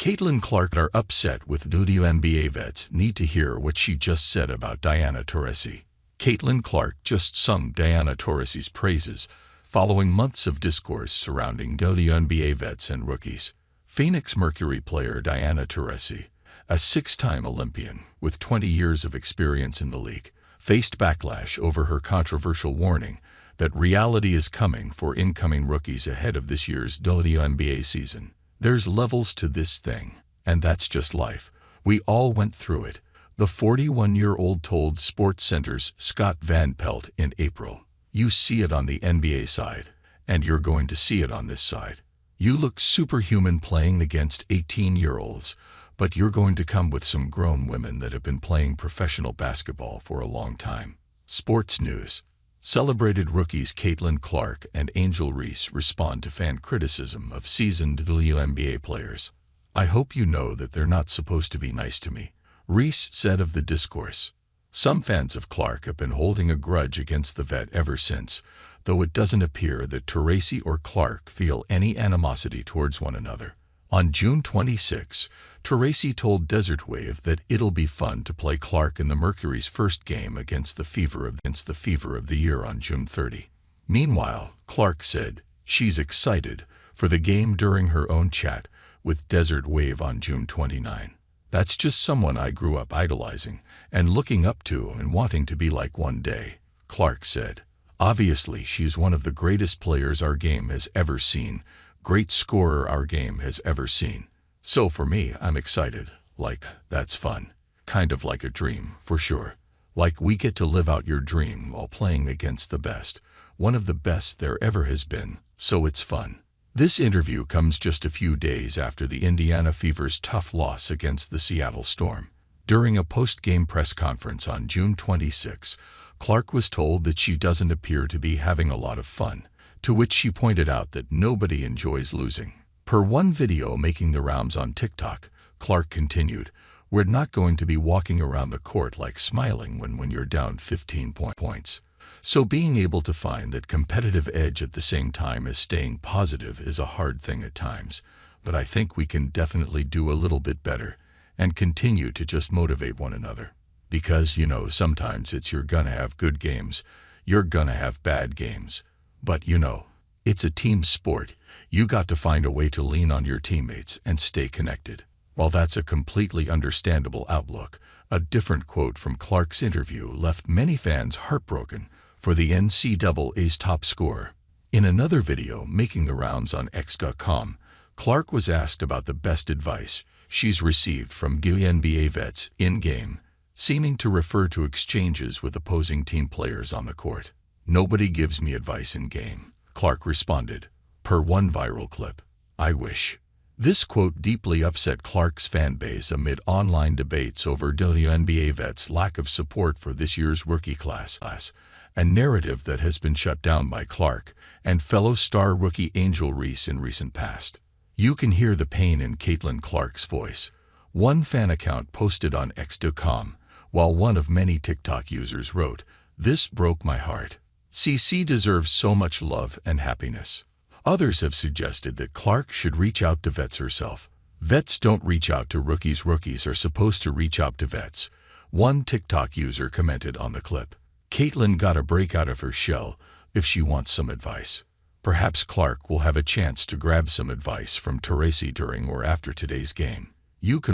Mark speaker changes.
Speaker 1: Caitlin Clark are upset with WNBA vets need to hear what she just said about Diana Taurasi. Caitlin Clark just sung Diana Taurasi's praises following months of discourse surrounding WNBA vets and rookies. Phoenix Mercury player Diana Taurasi, a six-time Olympian with 20 years of experience in the league, faced backlash over her controversial warning that reality is coming for incoming rookies ahead of this year's WNBA season. There's levels to this thing, and that's just life. We all went through it, the 41-year-old told SportsCenter's Scott Van Pelt in April. You see it on the NBA side, and you're going to see it on this side. You look superhuman playing against 18-year-olds, but you're going to come with some grown women that have been playing professional basketball for a long time. Sports news. Celebrated rookies Caitlin Clark and Angel Reese respond to fan criticism of seasoned WNBA players. "I hope you know that they're not supposed to be nice to me," Reese said of the discourse. Some fans of Clark have been holding a grudge against the vet ever since, though it doesn't appear that Taurasi or Clark feel any animosity towards one another. On June 26, Taurasi told Desert Wave that it'll be fun to play Clark in the Mercury's first game against the Fever of the Year on June 30. Meanwhile, Clark said she's excited for the game during her own chat with Desert Wave on June 29. "That's just someone I grew up idolizing and looking up to and wanting to be like one day," Clark said. "Obviously, she's one of the greatest players our game has ever seen, great scorer our game has ever seen. So for me, I'm excited. That's fun. Kind of like a dream, for sure. Like we get to live out your dream while playing against the best, one of the best there ever has been, so it's fun." This interview comes just a few days after the Indiana Fever's tough loss against the Seattle Storm. During a post-game press conference on June 26, Clark was told that she doesn't appear to be having a lot of fun, to which she pointed out that nobody enjoys losing. Per one video making the rounds on TikTok, Clark continued, "We're not going to be walking around the court like smiling when you're down 15 points. So being able to find that competitive edge at the same time as staying positive is a hard thing at times, but I think we can definitely do a little bit better and continue to just motivate one another. Because, sometimes you're gonna have good games, you're gonna have bad games. But it's a team sport. You got to find a way to lean on your teammates and stay connected." While that's a completely understandable outlook, a different quote from Clark's interview left many fans heartbroken for the NCAA's top scorer. In another video making the rounds on X.com, Clark was asked about the best advice she's received from WNBA vets in-game, seeming to refer to exchanges with opposing team players on the court. "Nobody gives me advice in-game," Clark responded, per one viral clip. "I wish." This quote deeply upset Clark's fan base amid online debates over WNBA vets' lack of support for this year's rookie class, a narrative that has been shut down by Clark and fellow star rookie Angel Reese in recent past. You can hear the pain in Caitlin Clark's voice, one fan account posted on X.com, while one of many TikTok users wrote, "This broke my heart. CC deserves so much love and happiness." Others have suggested that Clark should reach out to vets herself. "Vets don't reach out to rookies. Rookies are supposed to reach out to vets," one TikTok user commented on the clip. "Caitlin gotta break out of her shell if she wants some advice." Perhaps Clark will have a chance to grab some advice from Taurasi during or after today's game. You can